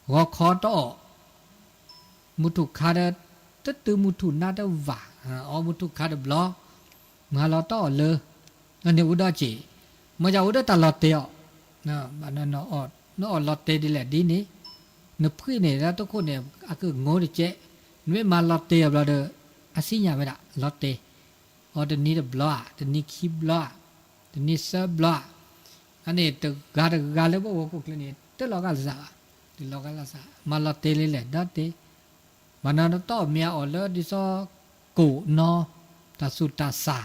หัวคอต่อมุทุขาดตึ๊ดมุทุนาดว่าอ๋อมุทุขาดบล้อมาลอต่อเลยอันนี้อุดาจีมาจากอุดาตลอดเตียวนะบ้านนั้นนอลอตเตดีแหละดีนี่นึกพื้นเนี่ยแล้วทุกคนเนี่ยอาคือโง่ดิเจไม่มาลอตเตบลาเดออาศิญาไม่ได้ลอตเตอ๋อเดี๋ยวนี้เดบล้อเดี๋ยวนี้คีบล้อเดี๋ยวนี้เซบล้ออันนี้ตัวกาเลยบอกว่าพวกนี้ตัวลอกาลซาตัวลอกาลซามาลอตเตเลยแหละดัตเตมันนั้นต่อเมียอ๋อเลยดิซอกูนอตาสุตาสา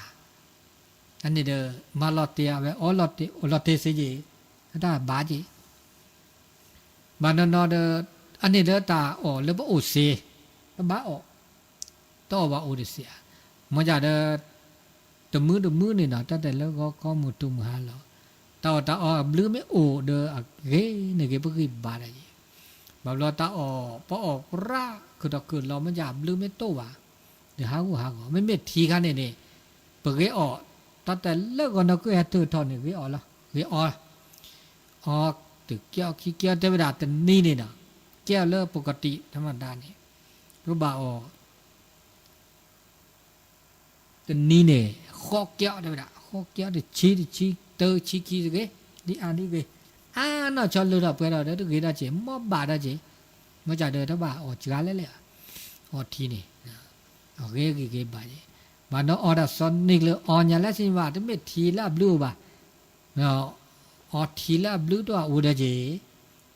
อันนี้เดอมาลอตเตเอาไว้อ๋อลอตเตสิจีได้บาจีมันนั้นเดออันนี้เดอตาอ๋อเลยบอกโอเซบ้าอ๋อต่อว่าโอดิเซียมันจะเดอตัวมือนี่นะแต่แล้วก็มุตุมหาเราต่อตาอ๋อบลือไม่โอเดออะเกนี่เกปกิบาได้บางเราตาอ๋อพอออกราคือตะเกิดเรามันจะบลือไม่โตว่ะเดี๋ยวหากูไม่เม็ดทีกันนี่เปิดเกอ๋อแต่เลิกก่อนเราก็แค่ตื่นทอนนี่เกอ๋อละเกอ๋อตึกเกี่ยวขี้เกี่ยวแต่เวลาแต่นี่นะแก้วเลิกปกติธรรมดานี่รู้บ่าอ๋อแต่นี่เนี่ยข้อเกี่ยวได้ไหมล่ะข้อเกี่ยวที่ชี้เตอชี้ขี้สิเกดีอันนี้เกน่าชอบเลยเราเพื่อนเราเด็กเกได้เจมอบาได้เจมาจากเดินถ้าบ่าอ๋อจีกันเลยอ๋อทีนี่อ๋อเกบ่าเจบ่าน้องอ๋อได้สอนนี่เลยอ๋อเนี่ยแล้วสิว่าที่ไม่ทีละบลูบ่าเนาะอ๋อทีละบลูตัวอุดเจ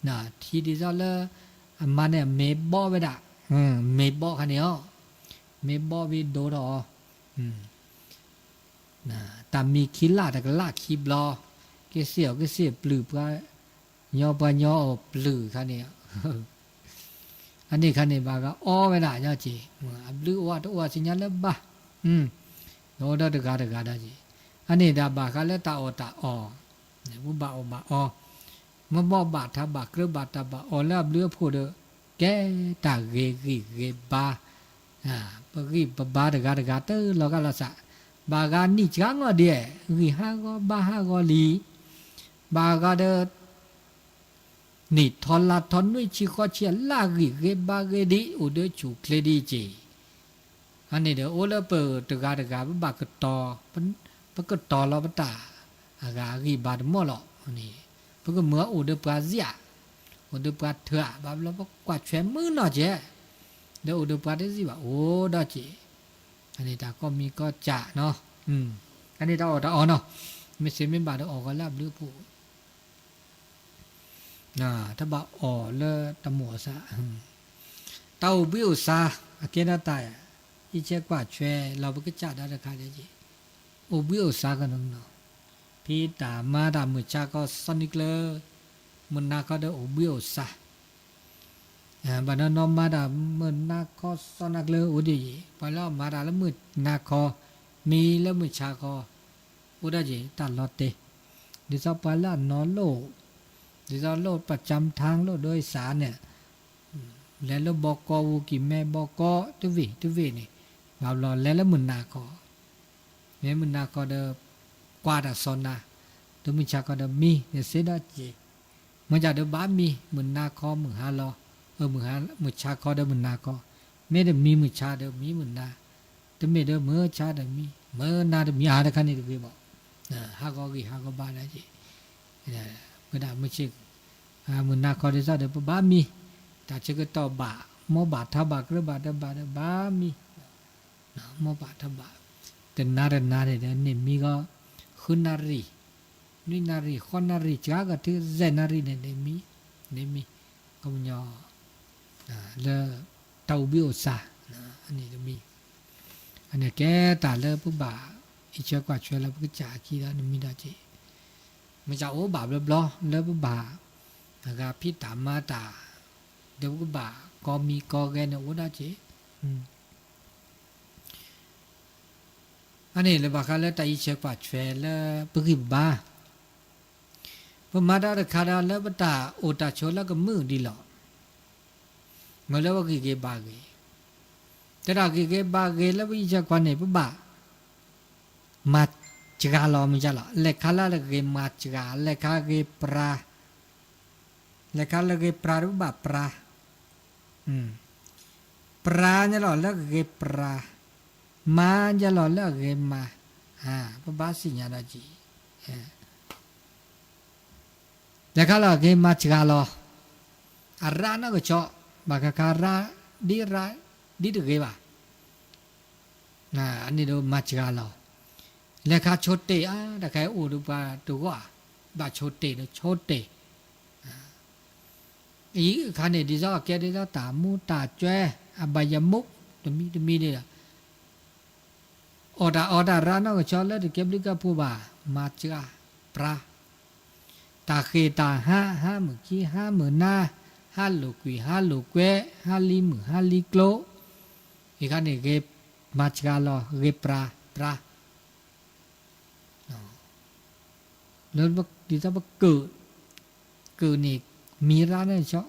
น่ะทีดีจ้าเลยมันเนี่ยเมย์บ่ไปด่ะเมย์บ่คันนี้อ๋อเมย์บ่ไปโดดอ๋อนะแต่มีคิล่าแต่ก็ล่าคีบลอก็เสียปลืบก็ย่อปย่อปลือคันนี้อันนี้คันนี้บาก็อ้อไปได้ย่อจีปลือว่าตัวสิญญาแล้วบ้าโน้ตตะกาได้จีอันนี้ดาบาก็แล้วตาอ้อเนี่ยบุบาอ้อมาบ่บาทาบากระบาตาบาอ้อแล้วเลือพูดแกตาเกบาปกิบาตะกาเตอร์เราก็ละสะบากานี่จังว่าเดียวิหาก็บาหาก็ลีบากาเดนี่ทอนละทอนนุ้ยชิคอเชียลากิเกบาเกดีอุดจูเคลดีจีอันนี้เดอโอเลเปอร์ตะกาบากตอปกตอเราปตาอากากีบาดมอลอันนี้ปกเมื่ออุดปาเซียอุดปาเถอะบาเราปกวาดแฉมือเนาะเจเดออุดปาได้สิว่าโอ้ดอจีอันนี้ตาก็มีก็จะเนาะอันนี้ตาอ๋อเนาะไม่เสียไม่บาดออกก็ลาบเลือผู้ถ้าบาอ๋อเลตะหมัวซะเต้าบิวซาอาเกนาตายอีเจกว่าแชเราไปก็จะได้ราคาได้จีโอบิวซากันเนาะพี่ตามาดามือจาก็สนิกเลมันนาก็ได้โอบิวซาบัดนั้นนอมมาดามือนาคอสนักเลยอุดีพอแล้วมาดาแล้วมือนาคอมีแล้วมือชาคออุดาจีตัดลอตเตดิซาปาลานอโลดิซาโลประจำทางโลโดยสารเนี่ยแล้วบอกกวูกิแม่บอกกตุวีนี่บาลอแล้วมือนาคอแม่มือนาคอเดกวาดสอนนาตัวมือชาคอเดมีเนี่ยเสดาจีมันจะเดบ้ามีมือนาคอมือฮาลอมือชาคอเดมือนาคอไม่ได้มีมือชาเดมีมือนาแต่ไม่ได้มือชาเดมีมือนาเดมีหาได้คันนี้ดีบอกฮากอบ้าได้จีเมื่อได้มือชิกมือนาคอเดซาเดบ้ามีแต่เชื่อก็ต่อบามอบาทบากระบาดบาดบ้ามีมอบาทบาแต่นาเดเนี่ยมีก็ขุนารีนี่นารีขอนารีจ้าก็ที่เจนารีเนี่ยมีก็มันยอแล้วเตาบิวซาอันนี้จะมีอันนี้แกตาแล้วปุ๊บบาอีเจ้ากว่าช่วยแล้วปุ๊บจ่ากี่แล้วมีได้จีมันจะโอ้บาบแล้วปุ๊บบาแล้วก็พี่ตามมาตาเดี๋ยวปุ๊บบาก็มีก็แกเนี่ยโอ้ได้จีอันนี้เลยบาคาแล้วแต่อีเจ้ากว่าช่วยแล้วปุ๊บบาพอมาได้ขาดแล้วปุ๊บตาโอตาโชแล้วก็มือดีหรอเมื่อแล้วว่ากี่บาเกแต่ถ้ากี่บาเกแล้ววิจารณ์กันเนี่ยปุ๊บมาจิกาลอมิจาละเล็กขาละเล็กมาจิกาเล็กขาเกปรา แล้วก็เลยปรารูปปราปราเนี่ยหล่อแล้วก็ปรามาจะหล่อแล้วก็มาพระบาสิญญาณจีแล้วก็เราก็มาชกาลออารานะก็ชอบบากการาดีตะเกบะอันนี้เรามาชกาลอแล้วก็ชดเตแต่แค่อุรุปาตัวบาชดเตชดเตอีกขันเนี่ยดีจ้าแกดีจ้าตามูตาแจอบายมุกตมีเนี่ยออดารานะก็ชอบแล้วเก็บลิกาผู้บ่ามาจ้าปลาตาเขตาห้ามือกี้5 มือหน้า5 ลูกวี5 ลูกเว5 ลีมือ5 ลีโกลอีกขันเนี่ยเก็บมาจ้าลอเก็บปลาแล้วดีจ้าเกิดนี่มีร้านเนี่ยชอบ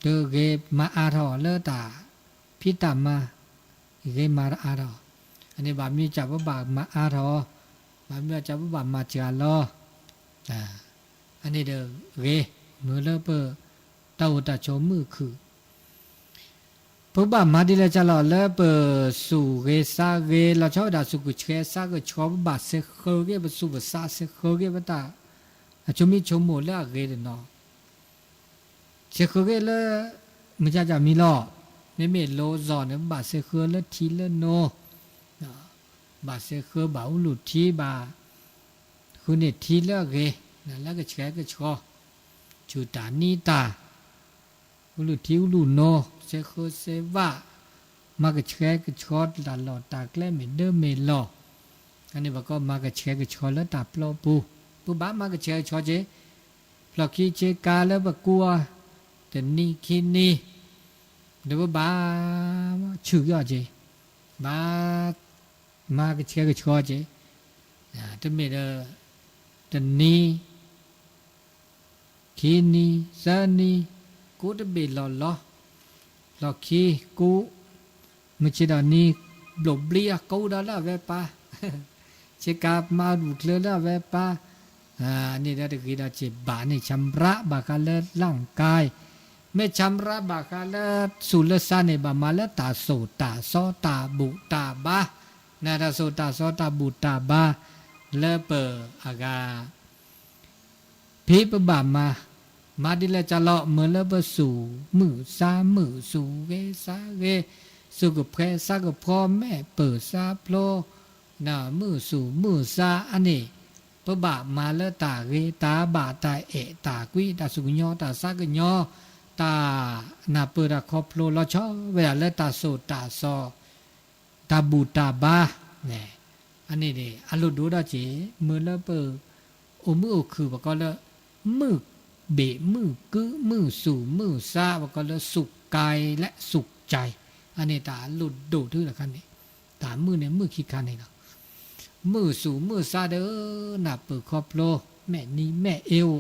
เดเกมาอาทอเลตาพิตามาเกมาอาทออันนี้บามีจับว่าบามาอาทอบามีจับว่าบามาจาลออันนี้เดเกมือเลเปเต้าตาโชมือคือพวกบามาดีเลยจะหล่อเลเปสู่เกซาเกเราชอบด่าสุกุเชซาก็ชอบบาเซเคเกบสู่บาซาเซเคเกบตาชมีชมโมเลเกเดนอเชคเกเลมันจะมีล้อไม่โลจอนบาเซเคเลทีเลโนบาเซเคบาอุลุทีบาคุณเนี่ยทีเลเกนั่นแล้วก็แชก็ชอจูตานีตาอุลุทีอุลุโนเซเคเซวามาก็แชก็ชอตาหลอตาแกล้เมเดเมลออันนี้บอกก็มาก็แชก็ชอแล้วตาปลอปูบ้ามาก็แชชอเจปลอกขี้เจกาแล้วบกลัวแต่นี่คิดนี่เดี๋ยวบ้าชื่อยอดเจมาก็เชื่อก็ชัวเจแต่ไม่ได้แต่นี่คิดนี่ซานี่กูจะไปหล่อขี้กูไม่ใช่ตอนนี้หลบเลี้ยกูได้แล้วเวป้าเชกามาดูดเลยแล้วเวป้านี่ได้ตะกี้ได้เจ็บบานี่ชำระบาคาเลร่างกายไม่ชำระบาคาเลสุลสาเนบามาเลตาโสตาซอตาบุตาบานาตาโสตาซอตาบุตาบาเลเปอากาพิปบามาดิเลจะเลาะเมื่อเลเปสู่มือซามือสู่เกซาเกสุกเพซากพ่อแม่เปิดซาโพลน่ะมือสู่มือซาอันนี้ปบามาเลตาเกตาบาตาเอตากุยตาสุกญอตาซากญอตานาเปราคอโพลลอชอเวลาเลตาโสตาซอตาบูตาบาเนี่ยอันนี้ดิอลุดูดาเจมือเลเปอมือคือบอกก็เลมือเบมือกึมือสู่มือซาบอกก็เลสุขกายและสุขใจอันนี้ตาหลุดดูดด้วยละคันนี้ตามือเนี่ยมือขี้คันนี่เนาะมือสู่มือซาเด้อนาเปคอโพลแม่นี้แม่เอว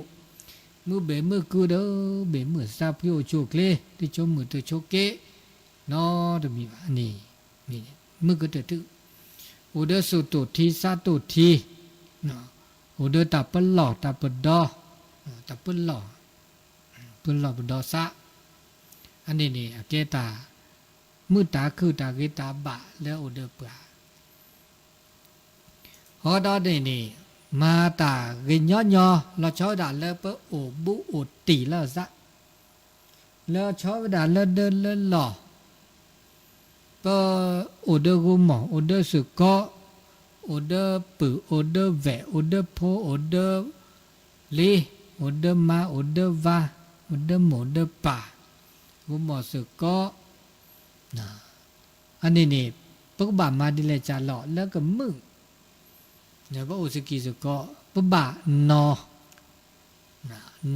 มือเบมือกูเด้อเบมือซาพิโอโชกเลที่ชมมือตัวโชเกนอตมีว่านี่มือก็เตตึอุเดสุตุทีซาตุทีเนาะอุเดตาปลอตาปดอตาปลอปดอซะอันนี้นี่เกตามือตาคือตาเกตาบะแล้วอุเดปะฮอดอนี่มาตาเกญญอเราชอดาเลเปโอบุโอตีละซะแล้วชอดาเลเดินเลหล่อปโอเดกุมอโอเดสุกอโอเดปือโอเดแวโอเดโพโอเดลีโอเดมาโอเดวาโอเดโมเดปากุมอสุกอนะอันนี้นี่ปกบามาดิเลจาหล่อแล้วก็มึงเนี่ยพระโอสกิสุกอปบานอ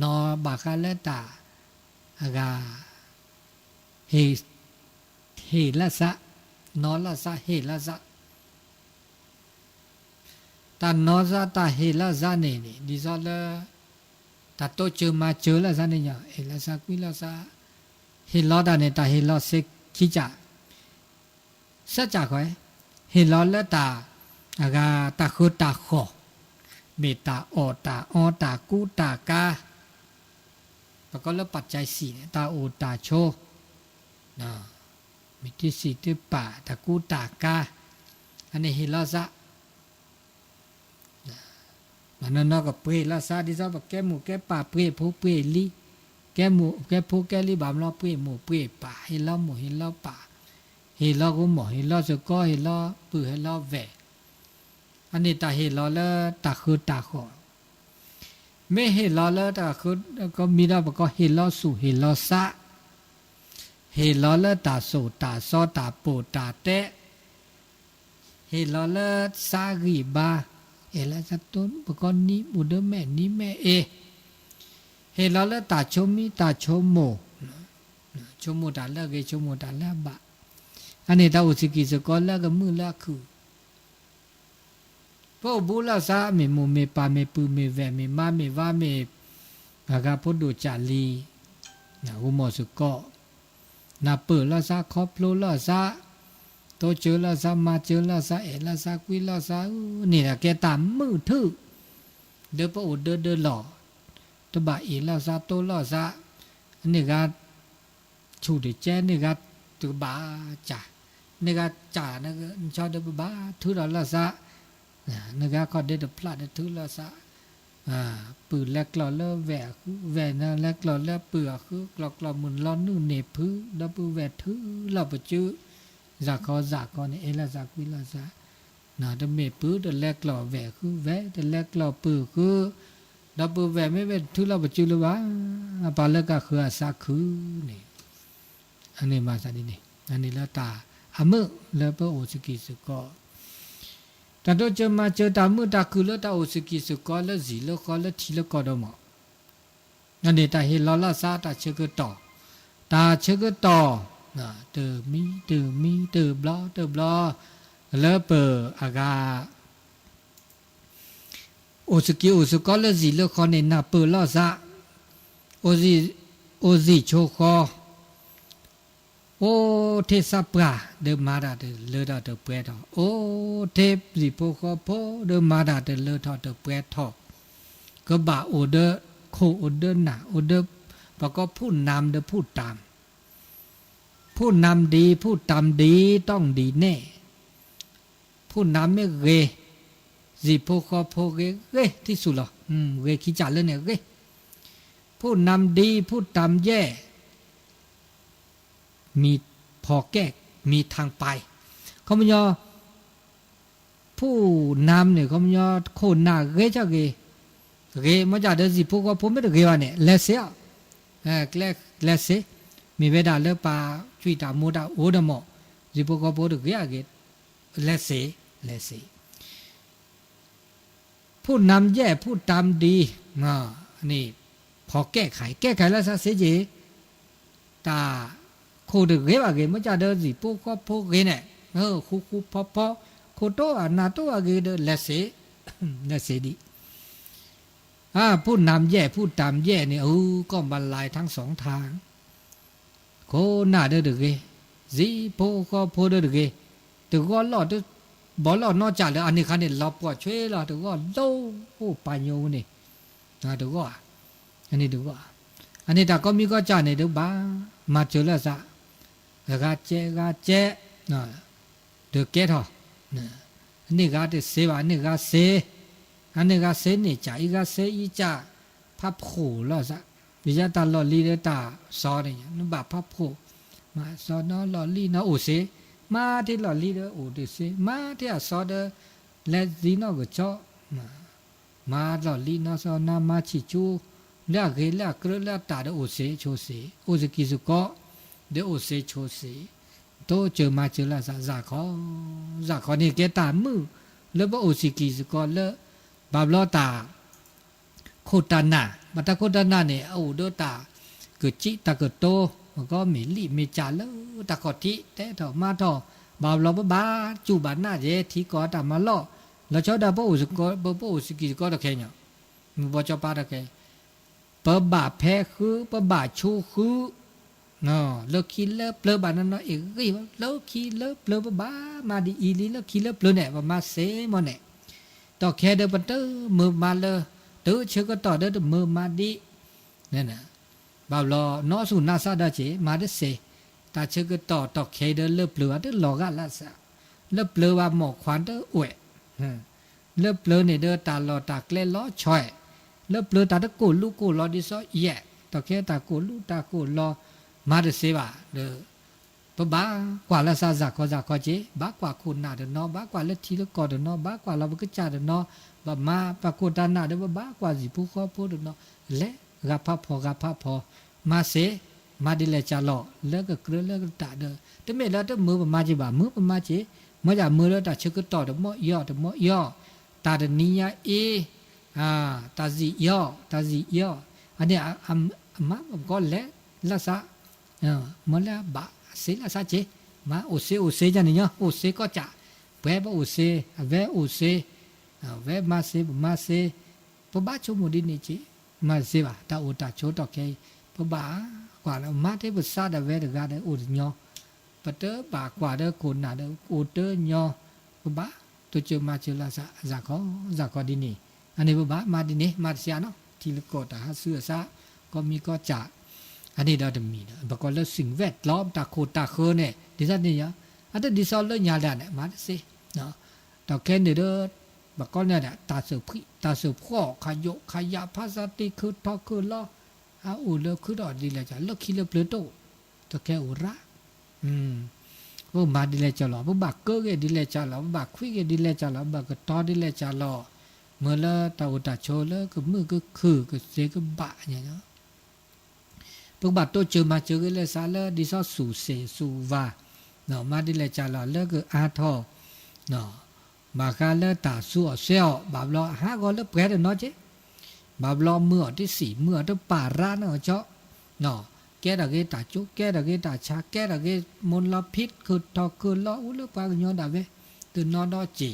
นอบาคาเลตาอากาเฮละสะนอละสะเฮละสะตานอซาตาเฮละสะนี่ดิซอลตาโตเจอมาเจอละสะนี่ยเฮละสะกุละสะเฮลอดาเนตาเฮลอเซคิจาสัจจะค่อยเฮลอละตาอากาตาโคตาขอเมตาออตากูตากา ประกอบแล้วปัจจัย4เนี่ยตาโอตาโชนะมีที่สี่ที่ป่าตะกูตากาอันนี้เฮลาซะมันนั่นก็เปรลาซาดิซาแกหมูแกป่าเปรผู้เปรลีแกหมูแกผู้แกลีบามล้อเปรหมูเปรป่าเฮลาหมูเฮลาป่าเฮลาก็หมอเฮลาสก็เฮลาปือเฮลาแวอันนี้ตาเฮลาแล้วตาคือตาขอไม่เฮลาแล้วตาคือก็มีแล้วก็เฮลาสู่เฮลาซะเฮลาแล้วตาโซตาซอตาโปตาเตะเฮลาแล้วซากีบาเอลาสัตตุนปกรณ์นี้บุดแม่นี้แม่เอเฮลาแล้วตาชมีตาชโมชโมตาแล้วเกชโมตาแล้วบะอันนี้ตาอุสกิสกอแล้วก็มือละคือพวกบุลาซาเมโมเมปาเมปือเมแวเมมาเมวาเมกากาพุดูจาลีนะอุโมสุกอนาเปิดลาซาคอปโลลาซาโตเจอลาซามาเจอลาซาเอลาซากุยลาซานี่แหละแกตามมือถือเดอปะอุดเดอหล่อตบะเอลาซาโตลาซาอันนี้ก็ชูดิแจนี่ก็ตบะจ่านี่ก็จ่านะก็ชอบเดบะถือลาซานี่ก็ก็เดพลาดถือลาซาปืนแลกหล่อเล่แหวกแหวนนะแลกหล่อเล่เปลือกคือกลอกหล่อมุนล้อนึ่งเนพื้แล้วปืนแหวถือเราไปจื้อจากอนี่เอลาจากวิลาซานะเดเมปื้อเดแลกหล่อแหวกคือแหวเดแลกหล่อปือคือดับปือแหวไม่เวถือเราไปจื้อเลยวะปาเลกะคืออาซาคือนี่อันนี้มาซาดินี่อันนี้ละตาอเมแล้วเปโอสกิสก็แต่ตัวเจอมาเจอตามือตาคือแล้วตาโอสกิสก็แล้วสีแล้วก็แล้วทีแล้วก็ดมอันนี้ตาเฮลลาซาตาเชกต่อตาเชกต่อเตอมีเตอบลอแล้วเปออากาโอสกิโอสก็แล้วสีแล้วก็เนี่ยนาเปอลาซาโอซิโชคอโอเทสปราเดมาดาเดเลดาเดเปรทโอเทปสิโพคอโพเดมาดาเดเลทอเดเปรทก็บาโอเดโคโอเดนาโอเดปก็พูดนำเดพูดตามพูดนำดีพูดตามดีต้องดีแน่พูดนำไม่เกสิโพคอโพเกที่สุดหรอเกขี้จ่าเลยเนี่ยเกพูดนำดีพูดตามแย่มีพอแก้มีทางไปเขาไม่ยอผู้นำเนี่ยเขาไม่ยอโคนหน้าเกจะเกมันจะเดินสิพวกว่าผมไม่ได้เกว่าเนี่ยเลเซียเลเซมีเวลาเลือกปลาช่วยตามมูดาโอดมอสิพวกว่าผมได้เกเลเซผู้นำแย่ผู้ตามดีนี่พอแก้ไขแล้วซะเสียจีตาโคเดเกว่าเกมันจะเดินสิพวกว่าพวกเกเนี่ยคูพอโคโตอานาโตอาเกเดเลเซดิผู้นำแย่ผู้ตามแย่เนี่ยก็บรรลัยทั้งสองทางโคหน้าเด้อเกสิโพก็โพเด้อเกแต่ก็ลอดบอลนอกจากแล้วอันนี้คันเนี่ยเราปวดช่วยเราแต่ก็โลปัญโยนี่แต่ก็อันนี้ดูว่าอันนี้แต่ก็มีก็จ่าเนี่ยดูบ้ามาเจอแล้วซะกาเจเดือแก่ทออันนี้ก็เสวะอันนี้ก็เสอันนี้ก็เสนี่จ่าอีก็เสอีจ่าพับโขแล้วซะวิจารตาหล่อลีเดตาซอเนี่ยนึกแบบพับโขมาซอเนาะหล่อลีเนาะโอเสมาที่หล่อลีเดอโอเดเสมาที่ซอเดและซีเนาะก็จ่อมาหล่อลีเนาะซอนามาชิจูแล้วเกแล้วกระแล้วตาเดโอเสโชเสโอสกิสุก็เดโอเสโชเสโตเจอมาเจอละซาคอนี่แกตามมือแล้วบ่โอสกิสุก็แล้วบาบลอตาโคตานามาตาโคตานาเนี่ยโอโดตาเกิดจิตาเกิดโตก็มีลิมีจาแล้วตะกอติแต่ถอมาถอบาบลอบาจูบานาเจที่ก็ตามมาล้อแล้วชอดาบ่โอสก็บ่โอสกิก็ตะแค่เนี่ยบ่จอปาตะแค่ปะบาแพ้คือปะบาชูคือเลิกคิดเลิกเปลือบานั่นเนาะเอกก็เลิกคิดเลิกเปลือบามาดีอีลีเลิกคิดเลิกเปลือเนี่ยมาเสมอเนี่ยต่อแค่เดินปันเตอมือมาเลยตื้อเชื่อก็ต่อเดินมือมาดีนั่นน่ะ บ่าวรอนอสุนาซาดาเจมาเดเซตาเชกต่อเคเดเลเปลือเดหลอกะละซะเลเปลือว่าหมอกขวานเดอวยเลเปลือเนี่ยเดตาลอตาเกลล้อช่อยเลเปลือตาตะกูลูกกูลอดิซอแย่ต่อเคตากูลูตากูลอมาเดเซบาเดปบ้ากว่าละซาซาคอเจบ้ากว่าคุณนาเดนอบ้ากว่าละทีละกอเดนอบ้ากว่าเราบกจาเดนอบะมาปะกูตานาเดบ้ากว่าสิผู้ขอพูดเดนอและกะพะพอมาเสมาดิเลจาลอแล้วก็เกลือแล้วก็ตาเดแต่ไม่แล้วแต่มือประมาณจีบ่ามือประมาณจีเมื่อจากมือแล้วตาเชกต่อเดมอย่อตาเดนิยาเอตาซีย่ออันนี้มาก็และละซะมันแล้วบะเสละซะเจมาโอเซจันนี่เนาะโอเซก็จะเวบโอเซเวโอเซเวมาเซปะบะชมุดินี่เจมาเซบะตาโอตาโชตอเคปะบะกว่าแล้วมาเทบซาดาเวเดกาเดโอญอปะเตบะกว่าเดโคนนาเดโอเตญอปะบะตุเจมาเจลาซะซาคอดินี่อันนี้ปะบะมาดินี่มาเสียเนาะทีละกอตาหาเสื้อซะก็มีก็จะอันนี้เราจะมีนะบางคนแล้วสิ่งแวดล้อมตาโคตาเคอเนี่ยดิฉันนี่ยังอันนี้ดิฉันเรื่องยาแดนเนี่ยมาสิเนาะแต่แค่เนี่ยเด้อบางคนเนี่ยตาเสือพี่ตาเสือพ่อขยะภาษาติคือทอคือล้ออูเลคือดอดีเลยจ้ะเลิกคิดเลิกเปลือยโตแต่แค่อุระว่ามาดีเลยจ้ะหรอว่าบักเกอร์ก็ดีเลยจ้ะหรอว่าบักคุยก็ดีเลยจ้ะหรอบักก็ต่อดีเลยจ้ะหรอเมื่อละตาอุตาโชแล้วก็มือก็คือก็เสก็บะเนี่ยเนาะพวกบัตรตัวเจอมาเจอกันเลยซาเลดิซอสู่เสสู่วาเนาะมาดิเลยจ้าละเลิกอาทอเนาะมาคาเลตาสู่เซลบาบลอหาก็เลิกแปรเนาะเจบาบลอเมื่อที่สี่เมื่อที่ป่าร้านเนาะเจาะเนาะแกดะเกตาจุแกดะเกตาชาแกดะเกมลพิษคือทอคือล้ออุลปากยอดาเวตื่นนอนดอจี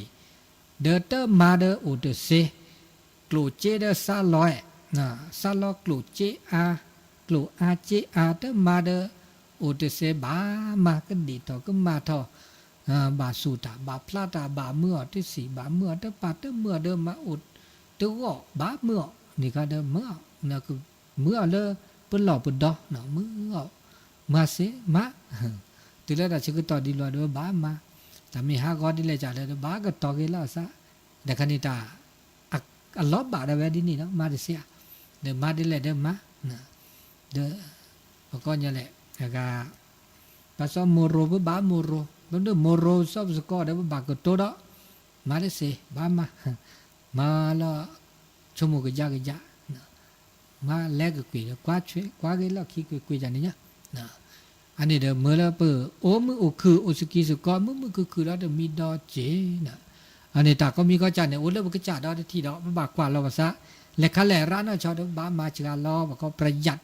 เดเตอร์มาเดออุดเซกลูเจเดซาลอยนะซาลอกลูเจกลูอาเจอาเตมาเดโอเตเซบามากันดีทอก็มาทอบาสูตาบาพลาตาบาเมื่อที่สี่บาเมื่อเตปาเตเมื่อเดิมมาอุดตัวบาเมื่อนี่ก็เดิมเมื่อนะคือเมื่อเลเปิ้นหล่อเปิ้นดอเนาะเมื่อมาเสมาติเลตาชิกต่อดีลอเดบามาแต่มีหาก็ดีเลยจ่าเลยบาก็ต่อกันแล้วซะแต่คันนี้ตาอัลลอฮ์บาได้เวดินี่เนาะมาดิเสียเดมาดิเลยเดมานะเดก็เนี่ยแหละก็ภาษาโมโรบาโมโรมันเดโมโรซอบสกอเดบากโตดมาเลเซบามาละชมูกะยะมาแลกกุยกว่าช่วยกว่าเกละขี้กุยจันนี่นะอันนี้เดเมื่อละเปโอมือโอคือโอสกิสกอมือคือแล้วเดมีดอเจนะอันนี้ตาก็มีก็จันเนี่ยโอเลบกจ่าดอที่ดอกบากกว่าเราภาษาและคันแหล่ร้านชาวเดบามาจกาลอบอกก็ประหยัด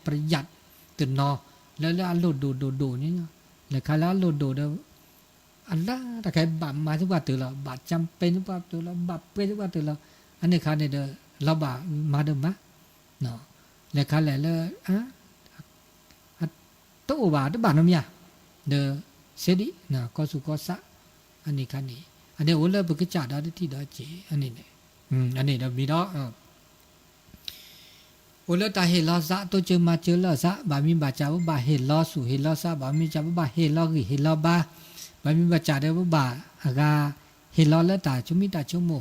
ตื่นนอแล้วโลดดูนี่แล้วคันละโลดเดอันละแต่ใครบามาทุกว่าตื่นละบาจำเป็นทุกว่าตื่นละบาเป็นทุกว่าตื่นละอันนี้คันเนี่ยเดเราบามาเดมะเนาะแล้วคันแหล่เลยตู้บาตบานมยาเดเสดินะก็สุก็สะอันนี้คันนี้อันนี้โอเลบกจ่าดอที่ดอเจอันนี้เนี่ยอันนี้เดมีดอโอเลตาเฮลอซะตัวเจอมาเจอลอซะบามีบาจาบาเฮลอสุเฮลอซะบามีจาบาเฮลอกิเฮลอบาบามีบาจาเดบาอากาเฮลอเลตาชุมิตาชุโม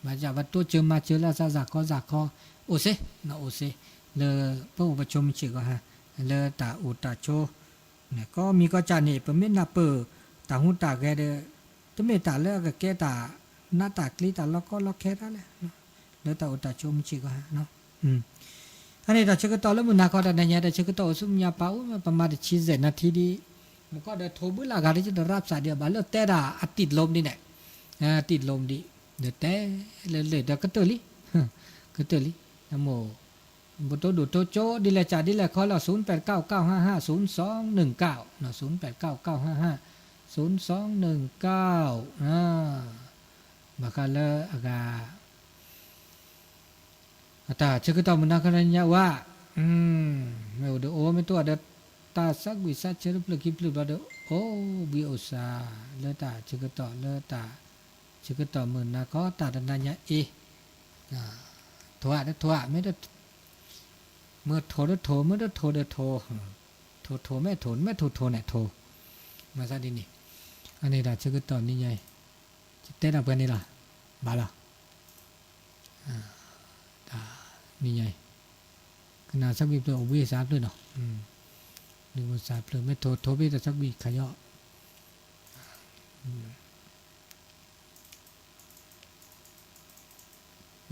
บาจาว่าตัวเจอมาเจอลอซะซะคอโอเซนะโอเซเลปะอุปชมชิก็ฮะเลตาอุตาโชเนี่ยก็มีก็จานี่ปะเมนาเปตาหุตาแกเดตะเมตาเลก็แกตาหน้าตากลีตาล็อกก็ล็อกแค่นั้นแหละเลตาอุตาโชมชิก็ฮะเนาะอันนี้เราเช็คต่อแล้วมันนักก็ได้เนี่ยเราเช็คต่อสุมยาเป้าประมาณ20 นาทีดีมันก็ได้โทรบุลาการที่จะรับสายเดียวบ้านแล้วแต่ละติดลมนี่แหละติดลมดีเดี๋ยวแต่เลยเดี๋ยวก็เตลินะโมบุตรดูโตโจดีเลยจ่าดีเลยขอเรา0899550219เนาะ0899550219มาคันละอากาตาเชื่อต่อมันนักขนาดนี้ว่าไม่อุดโอไม่ตัวเดตาสักวิสัชเชื่อพลึกพลึกเราเดโอบิโอซาเลตาเชื่อต่อเลตาเชื่อต่อมันนักก็ตาดันนันยาเอถั่วไม่ได้ม มื่อโทรโทรเมื่อโทรโทรโทรแม่โทรแม่โทรเนี่ยโทรมาซะดินี่อันนี้ล่ะชื่อตอนนี้ไงจะเต้นเอาไปนี่ล่ะบาล่ะดานี่ไงขนาดสักบีตัววิสาด้วยเนาะนึกว่าสาเลยไม่โทรไปแต่สักบีขย่อ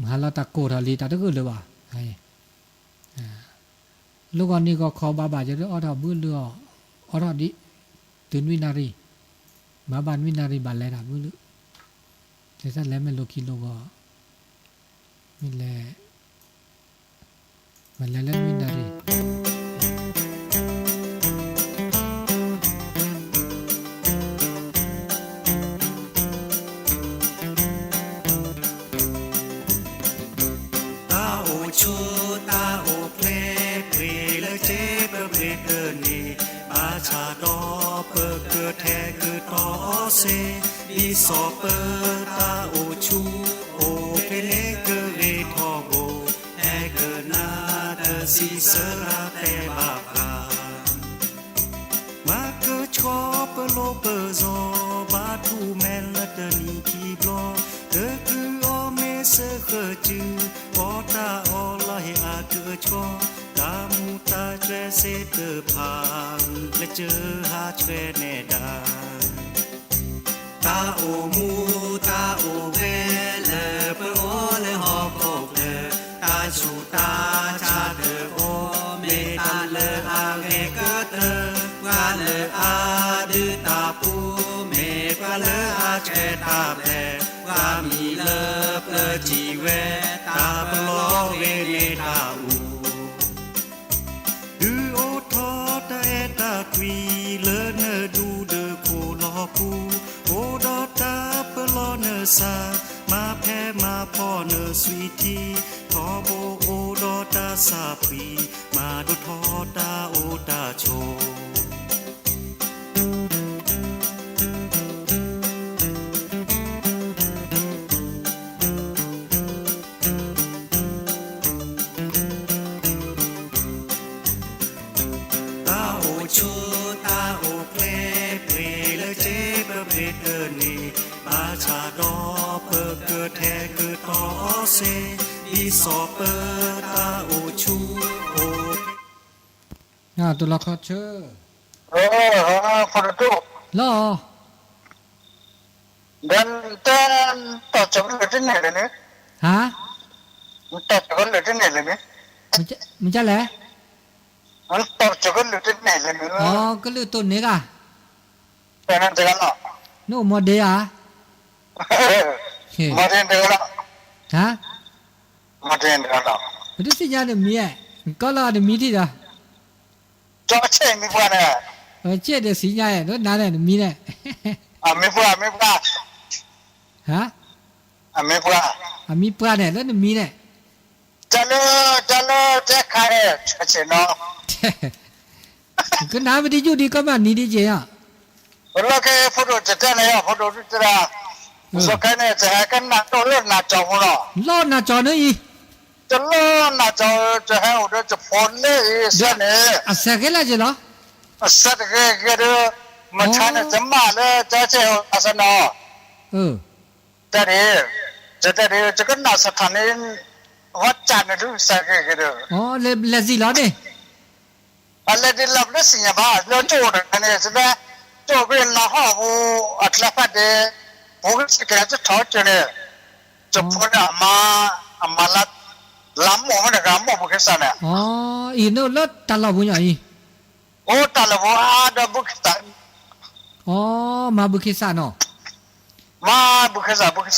มหาลาตะโกทาลีตาตะกุเลยว่ะไอ้ลูกอันนี้ก็ขอบาบาจะได้ออดาบื้อเรือออดาดิตื่นวินารีบาบานวินารีบาแลนะบื้อแต่ถ้าแล้วไม่โลกิโลก็ไม่แลมันแล้ววินารีชูตาโอเพลเพลเลเจเปเพลเกนีอาชาดอเปเกิดแทเกิดต่อเซดีสอเปตาโอชูโอเพลเกเรทอโบแอเกนาเดซีเสราเตบาคามาเกิดชอเปโลเปซอบาทูแมนละเดนีคีบลอเดคืออเมเซเคจือปอตาอลาเฮอาเกิดชอตามูตาเจเซเตพางและเจอหาเชเนดาตาโอมูตาโอเวเลเปโอเลฮอโกเลตาชูตาชาเดโอเมตาเลอาเกเกเตวาเลอาดืตาปูเมกวาเลอาเชตาเปวามีเลเปจีเวตาเปโลเวเนตาอูดูโอทอตาเอตาควีเลเนดูเดโคลอปูโอดอตาเปโลเนซามาแพ้มาพ่อเนสวีทีทอโบโอดอตาซาปีมาดูทอตาโอตาโชชูตาโอเพลเพลเลเจเปเพลเกนีบาชาดอเปเกิดแทเกิดต่อเซดีสอเปตาโอชูโอตัวละครเชื่อคนดูล่อdanต่อจากเรื่องนี้เลยเนี่ยฮะต่อจากเรื่องนี้เลยเนี่ยมันจะแหละมันต่อจากเรื่องนี้เลยเนี่ยอ๋อก็เรื่องต้นนี้ก่ะแต่นั่นจะกันเนาะโน่โมเดลอ่ะมาเรียนเดี๋ยวละฮะมาเรียนเดี๋ยวละมันจะสิ่งนี้มีก็ล่ะมีที่จ้ะจ่อเช่มีบ้านเนี่ยเจ๊เดี๋ยวสิ่งนี้แล้วนั่นเนี่ยมีเนี่ยมีบ้านฮะมีบ้านมีบ้านเนี่ยแล้วมีเนี่ยจะเจ๊ขายเช่นเนาะก็น้าไม่ได้อยู่ดีก็มานี่ดีเจียแล้วก็โฟโต้จะได้เนี่ยโฟโต้จะได้สกัดเนี่ยจะให้กันนักตัวเล่นนักจอมั้งล่อนักจอเนี่ยอีจะล่อนักจอจะให้อุดจะพอนเนี่ยเส้นเนี่ยเสกแล้วจีเหรอเสกก็เดี๋ยวมันชันจะมาเลยจะเจ้าอาสนะแต่เดี๋ยวจะกันนักสถานีวัดจันทร์ดูสักก็เดี๋ยวเลสิล้อเนี่ยอะไรที่ลับเรื่องสิ่งบ้าแล้วโจทย์อันนี้จะได้โจทย์เป็นละห้าบูอัตลักษณ์เดบุกสกัดจะถอดเนี่ยจะพูดมาละล้ำหมดเลยล้ำหมดบุกสันเนี่ยอีโน่แล้วตลอดบุญยังอีโอ้ตลอดบุญดบุกสันมาบุกสันเนาะมาบุก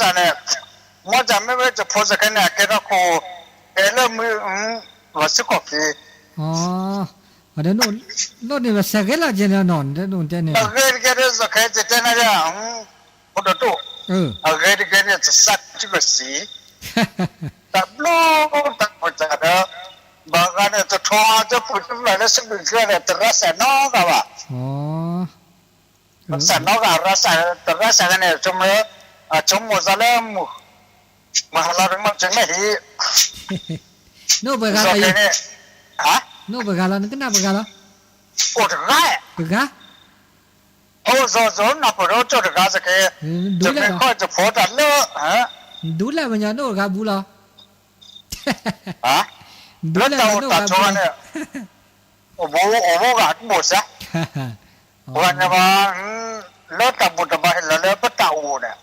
สันเนี่ยมันจะไม่ว่าจะพูดสักเนี่ยแค่ละโคแค่ละมือวัดสุขภีเดี๋ยวโน่นนี่ว่าสักแล้วจีเนี่ยนอนเดี๋ยวโน่นเจเนี่ยเกิดสักจะเจเนี่ยพอดูเกิดจะสักจุดสีแต่ลูกแต่พอจะเด้อบางอันเนี่ยจะทอจะพูดอะไรแล้วสักเป็นเรื่องเนี่ยแต่รัศนอกอะวะรัศนอกอะรัศแต่รัศเนี่ยชมมุสลิมมาเราเรื่องมันจะไม่ดีโน่ไปกันอะไร ฮะ โนบกาลนึกน่าบกาล โอ้ตะกาย บกา โอ้โซน่ะปะโรจตะกาสะเกจะไม่ค่อยจะพอตัดเลฮะ ดูแลมันยังโนกาบูลา ฮะ ดู แล้ว แล เจ้า มันโน ตัด กา ช บู วน ลา เนี่ยโอ้โหกะหมดซะวันนี้ว่าแล้วตัดบุตรบาแล้วปะตาอูเนี่ย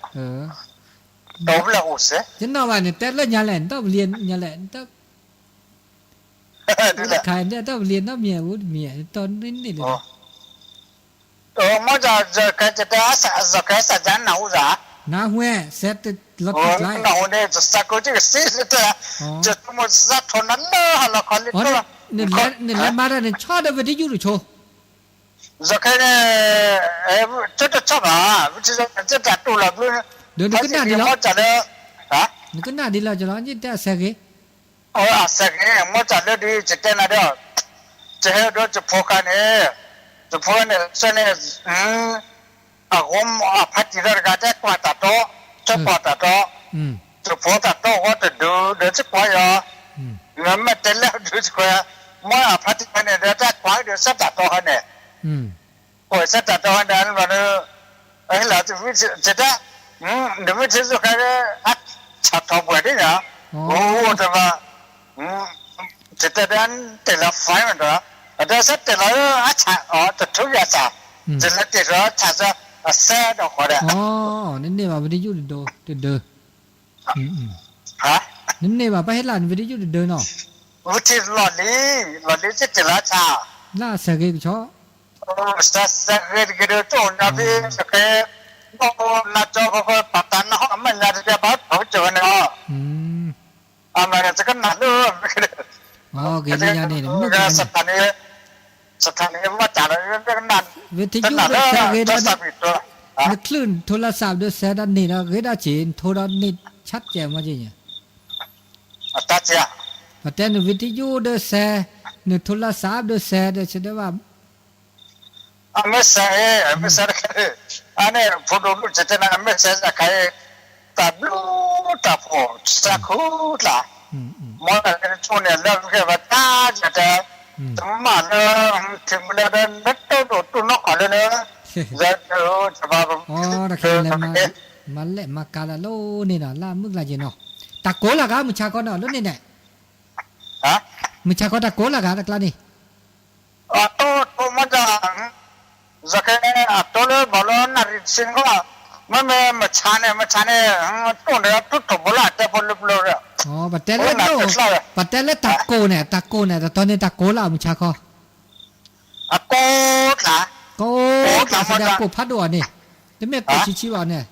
ตบแล้วอูเส ฉันนว่าเนี่ยแต่ละญาแหลนต้องเรียนญาแหลนต้อง นี่แหละ ขายเนี่ยต้องเรียนต้องเมียวุ้เมียตอนนี้เลย มันจะจะได้สักสักจานหนาวจ้ะ น้าหัวเซตรถ โอ้ ไล่ หนาวเนี่ยจะสักก็จะสิเลยจะมันสักทนนั้นเลยฮะละคนนี้ อ๋อ ตัว เนี่ยมาได้เนี่ยชอบได้วิทยุหรือโชว์ จะแค่เนี่ยจะชอบอ่ะจะจัดตัวละด้วย เดี๋ยวนึกหน้าดีแล้ว จะเลยฮะ นึกหน้าดีแล้วจะร้องยิ่งแต่เสก โอ้สักเนี่ยมันจะเลยดีจะเต้นอะไรจะให้ดูจะพอกันจะพอเนี่ยเส้นเนี่ยผมพัฒนาการจะกว่าตัดโตจะกว่าตัดโตจะพอตัดโตก็จะดูเดี๋ยวจะกว่าอ่ะงั้นไม่เต้นแล้วดูจะกว่ามันพัฒนาเนี่ยเดี๋ยวจะกว่าเดี๋ยวจะตัดโตเนี่ยโอ้ยจะตัดโตเนี่ยมันไอ้เราจะวิจะได้เดี๋ยววิจะจะกันชัดทบเลยเนี่ยโอ้แต่ว่าจะได้แต่ละไฟมันตัวแต่ถ้าแต่ละชัดจะทุกอย่างชัดจะละแต่ละชัดจะเสียดอกเลยอ๋อนี่ว่าวิทยุเดินฮะนี่ว่าไปให้หลานวิทยุเดินเนาะวิธีหลอดนี้จะแต่ละชัดล่าเสกชอสักเกิดตัวนับที่สักโอ้นับจอบก็ปัตตานห้องมันจะจะบัดเขาเจอเนาะมันจะกันนับด้วยอ๋อเกี่ยวยานี่มึงสถานีว่าจ่าเลยกันนับวิทยุเสกได้นึกคลื่นโทรศัพท์ด้วยเสดันนี่นะเกิดจีนโทรนี่ชัดแจ๋วมาจริงตาเจ้าแต่ในวิทยุด้วยเสในโทรศัพท์ด้วยเสได้แสดงว่าไม่ใช่กันอันนี้พอดูจะจะนั่งไม่ใช่ใครตาบลูตาโผล่สักคู่ละมันเป็นช่วงเนี่ยเรื่องแค่ว่าตาจะแต่ทำมาเนี่ยถึงเวลานั้นนักตัวนักอะไรเนี่ยจะจะมาอ๋อแต่แค่เลยมาเล่มากาลาโลนี่นะล่ามึกลาเจนเนาะตะโกละกามุชาก็เนาะแล้วนี่เนี่ยฮะมุชาก็ตะโกละกาตะกลานี่ตัวมันจะจะแค่ตัวเลยบอลน่าริสิงก็มันชาเนี่ยตัวเนี่ยตัวบอลแต่บอลบอลเลยอ๋อปัตเตลเลยปัตเตลเลยตะโกเนี่ยแต่ตอนนี้ตะโกละมุชาก็โกละโกแสดงโกพัดด้วยนี่แต่ไม่โกชิวาเนี่ย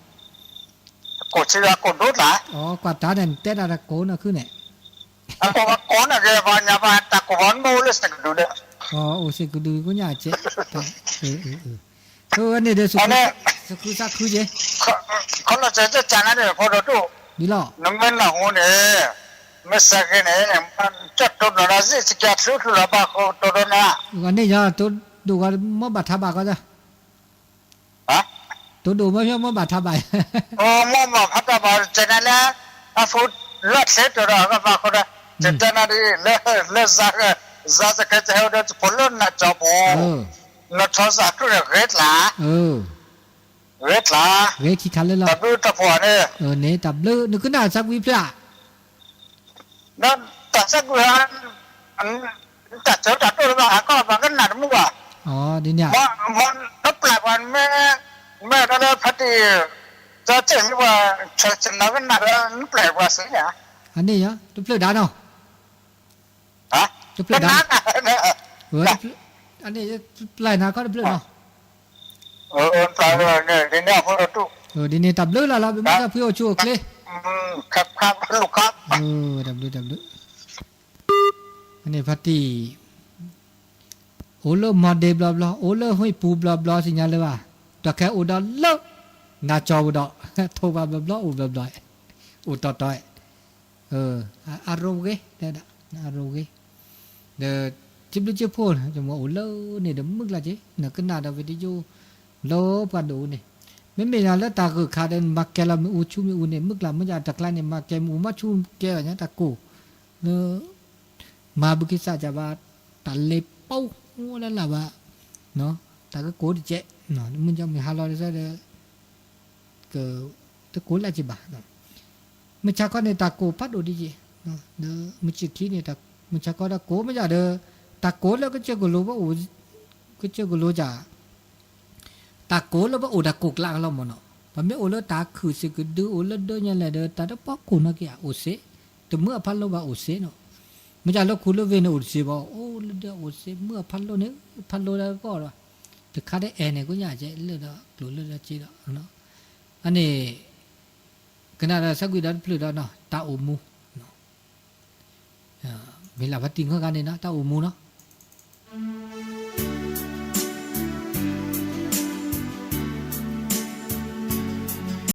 โกชิวาโกดูละอ๋อกว่าตาเนี่ยเต้นอะไรโกน่ะคือเนี่ยโกน่ะแกว่าเนี่ยว่าตะโกนโมเลสกันดูเนี่ยอ๋อโอ้สิกูดูกูอยากเจ๊นี่เดี๋ยวสุขุสักคือเจ๊เขาเราจะจานอะไรพอเราดูดีแล้วน้ำมันหลังหัวเนี่ยไม่สักเนี่ยมันจัดตัวน่ะสิสกัดสุดละบ้าเขาตัวน่ะวันนี้จะตัวดูกันมั่วบัตรทับก็จะตัวดูไม่ใช่มั่วบัตรทับโอ้มั่วบัตรทับจะนั่นแหละฟุตเลือดเสร็จแล้วก็บ้าเขาจะนั่นนี่เลือดสักจะแค่จะเอาเดี๋ยวพลนน่ะจับน่ะทอสักตัวเกตล่ะเกตล่ะเกตขี้คันเลยล่ะตับลูตับหัวเนี่ยเนี่ยตับลูนึกขึ้นหน้าสักวิปละนั่นตัดสักวิตัดเจอตัดตัวบ้าก็บางกันหนาดมั่วอ๋อดีเนี่ยมันนับแปลวันแม่ก็เลยพัดดีจะเจอว่าฉันนับกันหนาดนับแปลว่าสิเนี่ยอันนี้เหรอตัวเปลือกดานาะฮะตัวเปลือกดาอันนี้ปลายนาก็ตัวเปลือกเนาะปลายเนี่ยดีเนี่ยพวกเราตู้ดีเนี่ยตับเลือกละเป็นไม่ได้เพื่อชั่วเลยครับลูกครับตับเลือกอันนี้พัดดีโอเลมาเดบลาบลาโอเลห้อยปูบลาบลาสิญญาเลยว่าตะแค่อุดาเลิกนาจาวดาโทบาบลาบลาอุบลาบลาอุตตอยอารมณ์เกได้ด่าอารมณ์เกเดี๋ยวจิบลูกจิบพูนจะมาโอเลเนี่ยเดี๋ยวมึกละจีเนี่ยก็น่าจะวิดีโอโลปันดูเนี่ยไม่มีอะไรแล้วตาคือขาดมาแกละมีอูชูมีอูเนี่ยมึกละมันจะตะกลายเนี่ยมาแกมูมาชูแกอย่างนี้ตะกูเนอะมาบุกิสาจะบา ตาเล็บเป้าโอ้แล้วล่ะว่าเนาะตาก็โกดิเจเนาะมันจะมีฮาลอได้ซะเด้อก็ตะโกละจิบะเนาะมันจะก็ในตาโกปัดโอดิเจเนาะเด้อมันจิคีเนี่ยตามันจะก็ตาโกไม่จะเด้อตาโกแล้วก็เจก็รู้ว่าโอ้ก็เจก็รู้จ้ะตาโกแล้วว่าโอ้ตาโกกลางเราหมดเนาะพอไม่โอ้แล้วตาคือสิกดูโอ้แล้วเด้อเนี่ยแหละเด้อตาได้ปอกกูนะแกโอเซแต่เมื่อพันแล้วว่าโอเซเนาะไม่ใช่แล้วคุณเลือกเวนอุดสิบอกโอ้เดี๋ยวอุดสิเมื่อพันโลนี้พันโลแล้วก็ว่าแต่ค่าได้แอร์เนี่ยก็อยากจะเลือกแล้วหลุดเลือกจีแล้วเนาะอันนี้ขณะเราสักวิดันพลุดเนาะตาอุมูเนาะเวลาพัดติงเขากันเนี่ยนะตาอุมูเนาะ